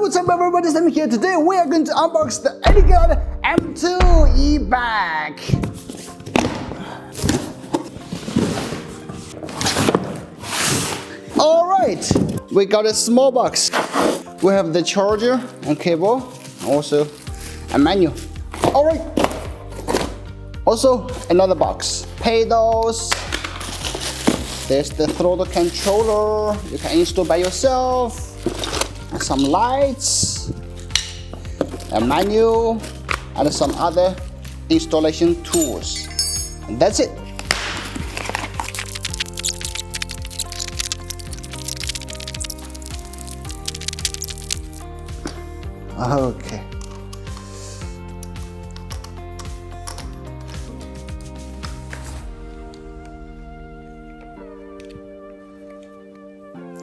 What's up everybody, Sam here. Today we are going to unbox the Eleglide M2 e-bike. Alright, we got a small box. We have the charger and cable, also a manual. Alright, also another box. Pedals. There's the throttle controller, you can install by yourself. Some lights, a manual, and some other installation tools. And that's it. Okay.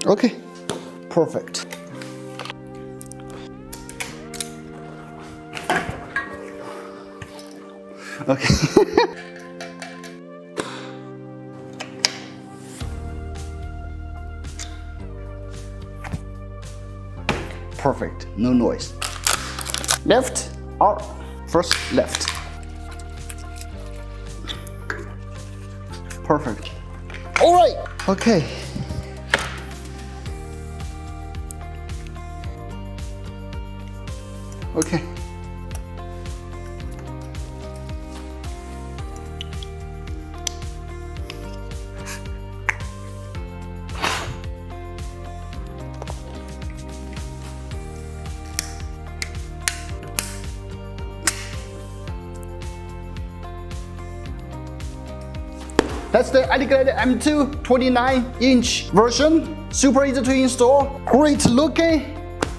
Okay, perfect. Okay. Perfect, no noise. Left or first left. Perfect. All right. Okay. Okay. That's the Eleglide M2 29-inch version. Super easy to install, great looking,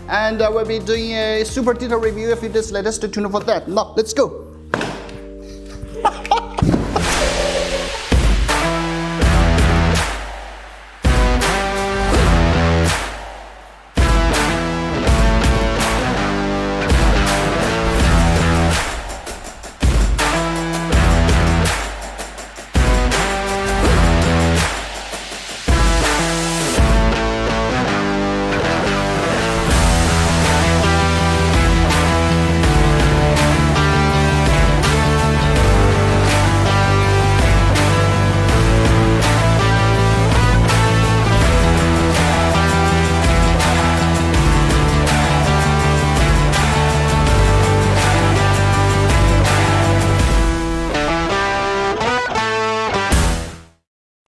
and we'll be doing a super detailed review of this later. Stay tuned for that. Now, let's go.